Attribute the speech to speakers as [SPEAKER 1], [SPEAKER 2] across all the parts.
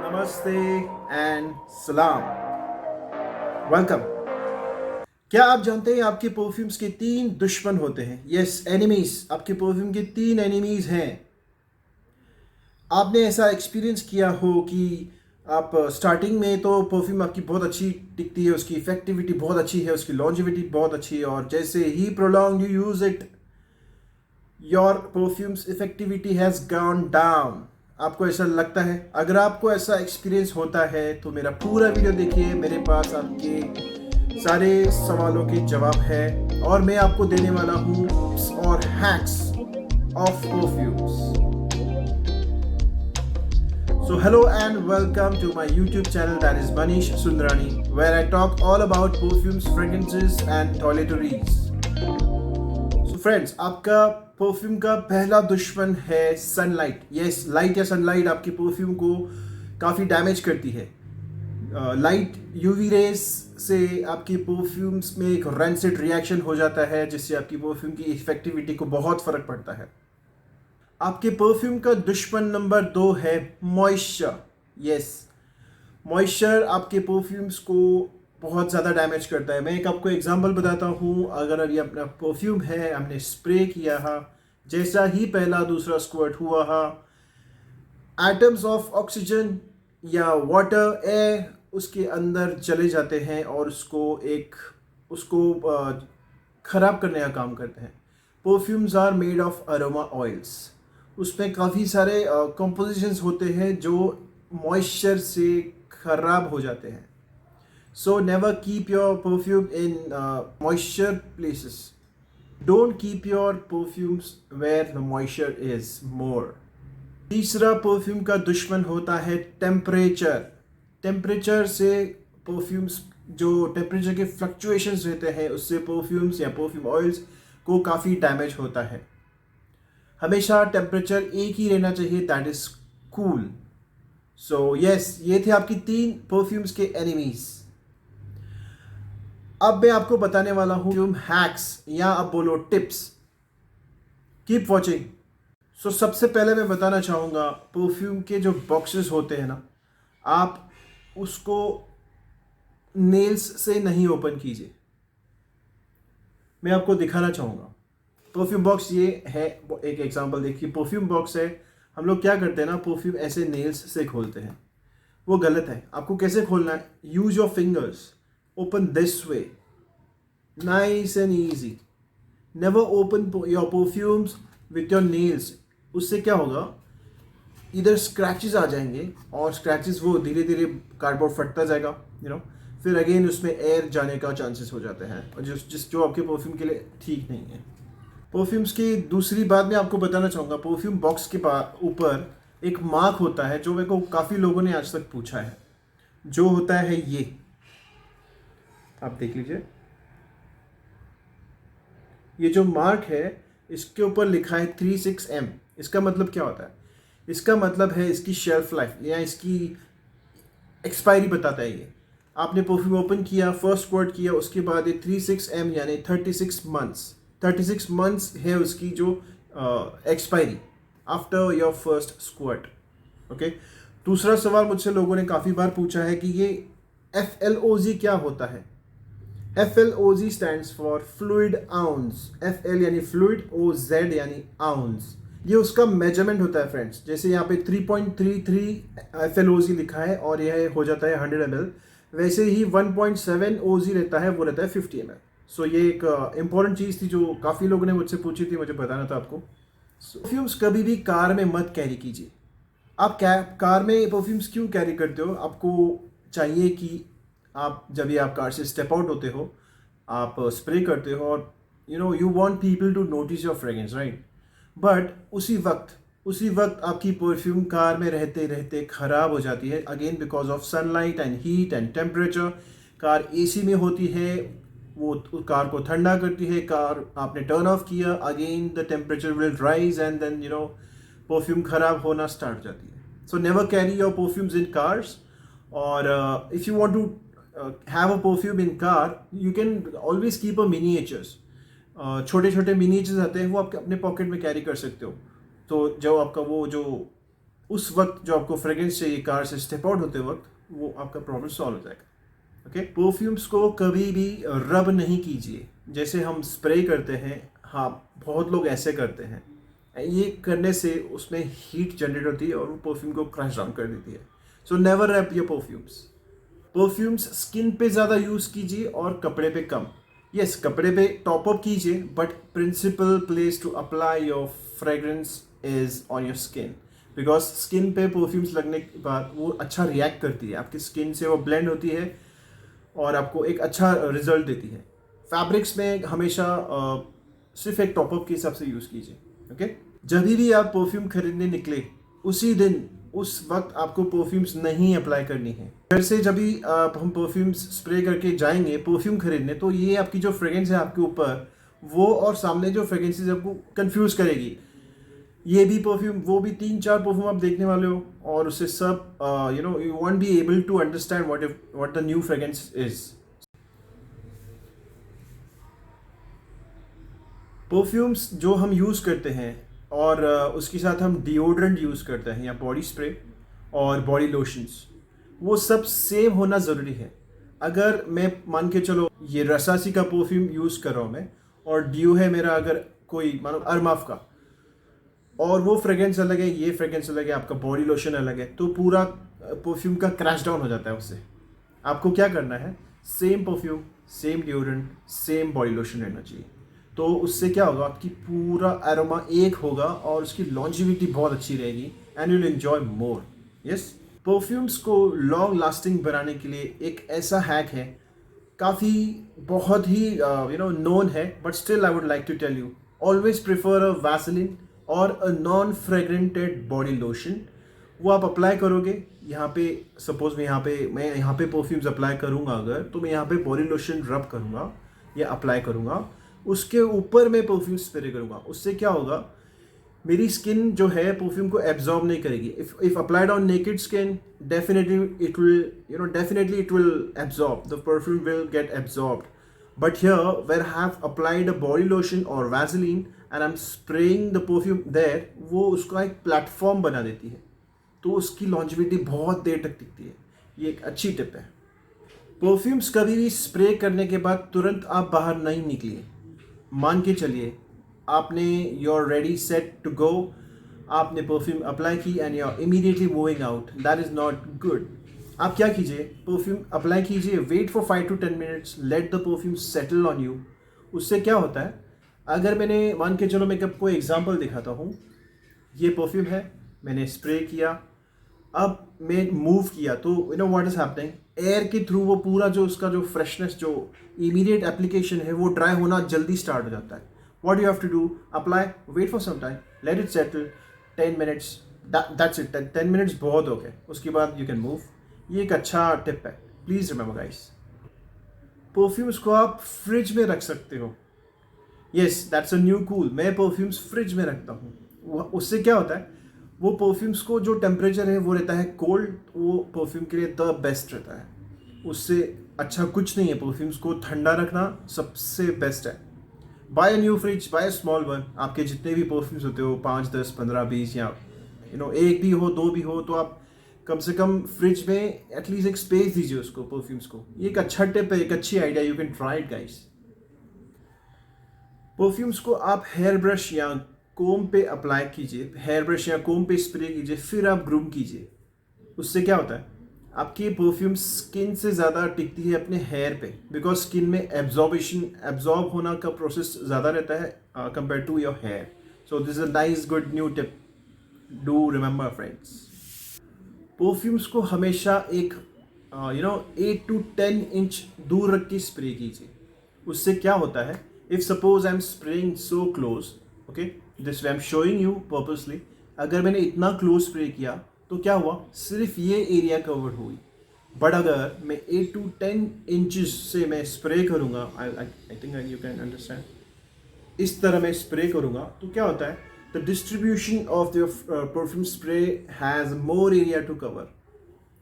[SPEAKER 1] नमस्ते एंड सलाम। वेलकम। क्या आप जानते हैं आपके परफ्यूम्स के 3 दुश्मन होते हैं? Yes, enemies. आपके परफ्यूम के 3 एनिमीज हैं। आपने ऐसा एक्सपीरियंस किया हो कि आप स्टार्टिंग में तो परफ्यूम आपकी बहुत अच्छी टिकती है, उसकी इफेक्टिविटी बहुत अच्छी है, उसकी लॉन्जेविटी बहुत अच्छी है, और जैसे ही prolong you use it your perfumes effectivity has gone down. आपको ऐसा लगता है? अगर आपको ऐसा एक्सपीरियंस होता है तो मेरा पूरा वीडियो देखिए। मेरे पास आपके सारे सवालों के जवाब है और मैं आपको देने वाला हूँ टिप्स और hacks of perfumes. So hello and welcome to my YouTube channel, that is Manish Sundrani, where I talk all about perfumes, fragrances and toiletries. So friends, आपका परफ्यूम का पहला दुश्मन है सनलाइट। यस, लाइट या sunlight आपके perfume को काफ़ी damage करती है। लाइट यूवी रेज से आपकी परफ्यूम्स में एक रेंसिड रिएक्शन हो जाता है, जिससे आपकी परफ्यूम की इफेक्टिविटी को बहुत फ़र्क पड़ता है। आपके परफ्यूम का दुश्मन नंबर 2 है मॉइस्चर। यस, मॉइस्चर आपके परफ्यूम्स को बहुत ज़्यादा डैमेज करता है। मैं एक आपको एग्जांपल बताता हूँ। अगर अभी अपना परफ्यूम है, हमने स्प्रे किया है, जैसा ही पहला दूसरा स्क्वर्ट हुआ है, एटम्स ऑफ ऑक्सीजन या वाटर एयर उसके अंदर चले जाते हैं और उसको ख़राब करने का काम करते हैं। Perfumes are made of aroma oils. उसमें काफ़ी सारे कंपोजिशंस होते हैं जो मॉइस्चर से ख़राब हो जाते हैं। So never keep your perfume in moisture places. Don't keep your perfumes where the moisture is more. तीसरा परफ्यूम का दुश्मन होता है टेम्परेचर। टेम्परेचर से परफ्यूम्स, जो टेम्परेचर के फ्लक्चुएशंस रहते हैं, उससे परफ्यूम्स या परफ्यूम ऑयल्स को काफ़ी डैमेज होता है। हमेशा टेम्परेचर एक ही रहना चाहिए, that is cool. So yes, ये थे आपकी 3 परफ्यूम्स के एनिमीज। अब मैं आपको बताने वाला हूँ परफ्यूम हैक्स, या आप बोलो टिप्स। Keep watching. सो सबसे पहले मैं बताना चाहूँगा, परफ्यूम के जो बॉक्सेस होते हैं ना, आप उसको नेल्स से नहीं ओपन कीजिए। मैं आपको दिखाना चाहूँगा परफ्यूम बॉक्स। ये है एक एग्जांपल, देखिए परफ्यूम बॉक्स है। हम लोग क्या करते हैं ना, परफ्यूम ऐसे नेल्स से खोलते हैं, वो गलत है। आपको कैसे खोलना है? Use your fingers, open this way, nice and easy. Never open your perfumes with your nails. उससे क्या होगा, इधर स्क्रैचेस आ जाएंगे और स्क्रैचेस वो धीरे धीरे कार्डबोर्ड फटता जाएगा, फिर अगेन उसमें एयर जाने का चांसेस हो जाते हैं, और जो आपके परफ्यूम के लिए ठीक नहीं है। परफ्यूम्स की दूसरी बात मैं आपको बताना चाहूँगा, परफ्यूम बॉक्स के ऊपर एक मार्क होता है, जो मेरे को काफ़ी लोगों ने आज तक पूछा है। जो होता है ये, आप देख लीजिए, ये जो मार्क है, इसके ऊपर लिखा है 36M। इसका मतलब क्या होता है? इसका मतलब है इसकी शेल्फ लाइफ या इसकी एक्सपायरी बताता है ये। आपने परफ्यूम ओपन किया, फर्स्ट स्क्वर्ट किया, उसके बाद ये 36M यानी 36 मंथ्स है उसकी जो expiry after your first squirt. Okay. दूसरा सवाल मुझसे लोगों ने काफ़ी बार पूछा है कि ये FLOZ क्या होता है? FLOZ stands for fluid ounce. FL यानी फ्लूइड, OZ यानी आउंस। ये उसका मेजरमेंट होता है फ्रेंड्स। जैसे यहाँ पे 3.33 FLOZ लिखा है और यह हो जाता है 100 ml, वैसे ही 1.7 OZ रहता है, वो रहता है 50 ml। सो ये एक इम्पॉर्टेंट चीज़ थी जो काफ़ी लोगों ने मुझसे पूछी थी, मुझे बताना था आपको। परफ्यूम्स कभी भी कार में मत कैरी कीजिए। आप कार में परफ्यूम्स क्यों कैरी करते हो? आपको चाहिए कि आप जब भी आप कार से स्टेप आउट होते हो, आप स्प्रे करते हो और you want people to notice your fragrance, right? But उसी वक्त आपकी परफ्यूम कार में रहते रहते ख़राब हो जाती है, again because of sunlight and heat and temperature. Car AC में होती है, वो कार को ठंडा करती है। कार आपने टर्न ऑफ किया, again the temperature will rise and then perfume ख़राब होना स्टार्ट हो जाती है। So never carry your perfumes in cars. और if you want to have a perfume in car, you can always keep a miniatures. छोटे छोटे miniatures आते हैं, वो आप अपने पॉकेट में कैरी कर सकते हो। तो जो आपका वो जो उस वक्त जो आपको फ्रेग्रेंस चाहिए कार से स्टेप आउट होते वक्त, वो आपका प्रॉब्लम सॉल्व हो जाएगा। ओके, परफ्यूम्स को कभी भी रब नहीं कीजिए जैसे हम स्प्रे करते हैं। हाँ, बहुत लोग ऐसे करते हैं। ये करने से उसमें हीट जनरेट होती है और वो परफ्यूम को क्रश डाउन कर देती है। So never wrap your perfumes. Perfumes skin पे ज़्यादा यूज़ कीजिए और कपड़े पे कम। यस, कपड़े पे टॉप अप कीजिए, but principal place to apply your fragrance is on your skin, because skin पे परफ्यूम्स लगने के बाद वो अच्छा रिएक्ट करती है, आपकी स्किन से वो ब्लेंड होती है और आपको एक अच्छा रिजल्ट देती है। फैब्रिक्स में हमेशा सिर्फ एक टॉपअप के हिसाब से यूज़ कीजिए। ओके, जब भी आप परफ्यूम खरीदने निकले उसी दिन उस वक्त आपको परफ्यूम्स नहीं अप्लाई करनी है। घर से जब भी हम परफ्यूम्स स्प्रे करके जाएंगे परफ्यूम खरीदने, तो ये आपकी जो फ्रेग्रेंस है आपके ऊपर, वो और सामने जो फ्रेग्रेंसेस आपको कंफ्यूज करेगी। ये भी परफ्यूम, वो भी 3-4 परफ्यूम आप देखने वाले हो और उससे सब you won't be able to understand what the new fragrance is. Perfumes जो हम यूज़ करते हैं और उसके साथ हम डिओड्रेंट यूज़ करते हैं या बॉडी स्प्रे और बॉडी लोशंस, वो सब सेम होना ज़रूरी है। अगर मैं मान के चलो ये रसासी का परफ्यूम यूज़ कर रहा हूँ मैं, और डिओ है मेरा अगर कोई मानो अरमाफ का, और वो फ्रेग्रेंस अलग है, ये फ्रेग्रेंस अलग है, आपका बॉडी लोशन अलग है, तो पूरा परफ्यूम का क्रैश डाउन हो जाता है उससे। आपको क्या करना है, same perfume, same deodorant, same body lotion रहना चाहिए। तो उससे क्या होगा, आपकी पूरा एरोमा एक होगा और उसकी लॉन्जिविटी बहुत अच्छी रहेगी and you will enjoy more. Yes, perfumes को लॉन्ग लास्टिंग बनाने के लिए एक ऐसा हैक है, काफ़ी बहुत ही नोन है, but still I would like to tell you, always prefer a vaseline और a non fragranced body lotion. वो आप अप्लाई करोगे यहाँ पे, सपोज मैं यहाँ पे परफ्यूम्स अप्लाई करूँगा अगर, तो मैं यहाँ पे बॉडी लोशन रब करूँगा या अप्लाई करूँगा, उसके ऊपर मैं परफ्यूम स्प्रे करूँगा। उससे क्या होगा, मेरी स्किन जो है परफ्यूम को एब्जॉर्ब नहीं करेगी। If applied on naked skin, definitely it will absorb, the perfume will get absorbed. But here where have applied a body lotion और Vaseline and I am spraying the perfume there, वो उसका एक platform बना देती है, तो उसकी longevity बहुत देर तक टिकती है। ये एक अच्छी टिप है। परफ्यूम्स कभी भी स्प्रे करने के बाद तुरंत आप बाहर नहीं निकलिए। मान के चलिए आपने your ready set to go, आपने परफ्यूम अप्लाई की and you are immediately moving out, that is not good. आप क्या कीजिए, परफ्यूम अप्लाई कीजिए, wait for 5 to 10 minutes, let the perfume settle on you. उससे क्या होता है, अगर मैंने मान के चलो मैं आपको एग्जांपल दिखाता हूँ, ये परफ्यूम है, मैंने स्प्रे किया, अब मैं मूव किया, तो you know what is happening, air के थ्रू वो पूरा जो उसका जो फ्रेशनेस, जो इमीडिएट एप्लीकेशन है, वो ड्राई होना जल्दी स्टार्ट हो जाता है। What you have to do, apply, wait for some time, let it settle, 10 minutes, that's it. 10 minutes बहुत हो गए, उसके बाद यू कैन मूव। ये एक अच्छा टिप है, प्लीज़ रिमेंबर गाइस। परफ्यूम्स को आप फ्रिज में रख सकते हो। Yes, that's a new cool, मैं परफ्यूम्स फ्रिज में रखता हूँ। उससे क्या होता है, वो परफ्यूम्स को जो टेम्परेचर है वो रहता है कोल्ड, वो परफ्यूम के लिए द बेस्ट रहता है। उससे अच्छा कुछ नहीं है, परफ्यूम्स को ठंडा रखना सबसे बेस्ट है। Buy a new fridge, buy a small one. आपके जितने भी परफ्यूम्स होते हो 5, 10, 15, 20 या एक भी हो, 2 भी हो, तो आप कम से कम फ्रिज में एटलीस्ट एक स्पेस दीजिए उसको, परफ्यूम्स को। ये एक अच्छा टिप है, एक अच्छी idea, you can try it guys. Perfumes को आप हेयर ब्रश या कोम पे अप्लाई कीजिए, हेयर ब्रश या कोम पे स्प्रे कीजिए, फिर आप ग्रूम कीजिए। उससे क्या होता है, आपकी परफ्यूम स्किन से ज़्यादा टिकती है अपने हेयर पे, बिकॉज स्किन में एब्जॉर्ब होना का प्रोसेस ज़्यादा रहता है compare to your hair. So this is a nice good new tip, do remember friends. Perfumes को हमेशा एक 8 to 10 इंच दूर रख के स्प्रे कीजिए। उससे क्या होता है, if suppose I am spraying so close, okay, this way I am showing you purposely, अगर मैंने इतना क्लोज स्प्रे किया तो क्या हुआ, सिर्फ ये एरिया कवर्ड हुई। बट अगर मैं 8 to 10 इंचज से मैं स्प्रे करूँगा, I think you can understand, इस तरह मैं स्प्रे करूँगा, तो क्या होता है, the distribution of the perfume spray has more area to cover.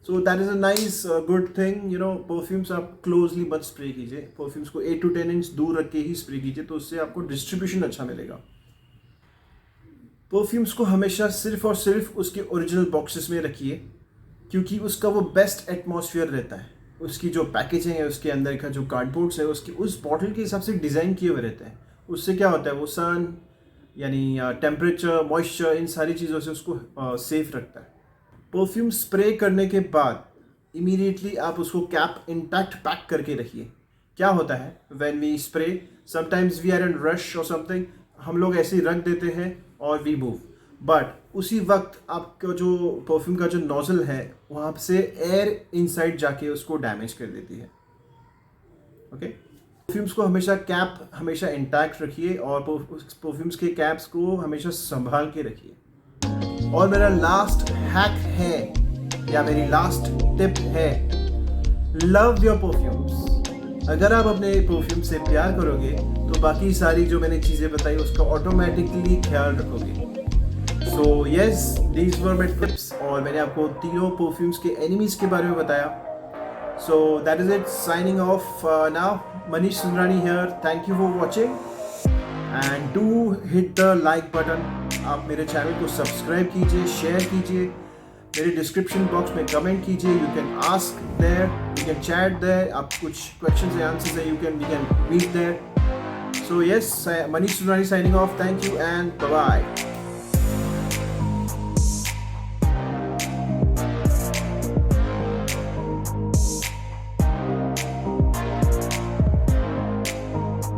[SPEAKER 1] So that is a nice good thing. Perfumes आप क्लोजली मत स्प्रे कीजिए, परफ्यूम्स को 8 to 10 इंच दूर रख के ही स्प्रे कीजिए, तो उससे आपको डिस्ट्रीब्यूशन अच्छा मिलेगा। परफ्यूम्स को हमेशा सिर्फ और सिर्फ उसके ओरिजिनल बॉक्सेस में रखिए, क्योंकि उसका वो बेस्ट एटमॉस्फेयर रहता है। उसकी जो पैकेजिंग है, उसके अंदर का जो कार्डबोर्ड्स है, उसकी उस बॉटल के हिसाब से डिज़ाइन किए हुए रहते हैं। उससे क्या होता है, वो सन यानी टेम्परेचर, मॉइस्चर, इन सारी चीज़ों से उसको सेफ रखता है। परफ्यूम स्प्रे करने के बाद इमीडिएटली आप उसको कैप इंटैक्ट पैक करके रखिए। क्या होता है, when we spray sometimes we are in rush और समथिंग, हम लोग ऐसे ही रख देते हैं और वी मूव, बट उसी वक्त आपका जो परफ्यूम का जो नोजल है वहाँ से एयर इनसाइड जाके उसको डैमेज कर देती है। ओके, परफ्यूम्स को हमेशा इंटैक्ट रखिए और परफ्यूम्स के कैप्स को हमेशा संभाल के रखिए। और मेरा लास्ट हैक है या मेरी लास्ट टिप है, लव योर परफ्यूम्स। अगर आप अपने परफ्यूम से प्यार करोगे तो बाकी सारी जो मैंने चीज़ें बताई उसका ऑटोमेटिकली ख्याल रखोगे। So yes, these were my tips, और मैंने आपको तीनों परफ्यूम्स के एनिमीज़ के बारे में बताया। So that is it, signing off now, Manish Sundarani here. Thank you for watching and do hit the like button. आप मेरे चैनल को सब्सक्राइब कीजिए, शेयर कीजिए, मेरे डिस्क्रिप्शन बॉक्स में कमेंट कीजिए, you can ask there, you can chat there, आप कुछ क्वेश्चंस या आंसर्स है we can meet there. So yes, Manish Sundarani signing off, thank you and bye bye.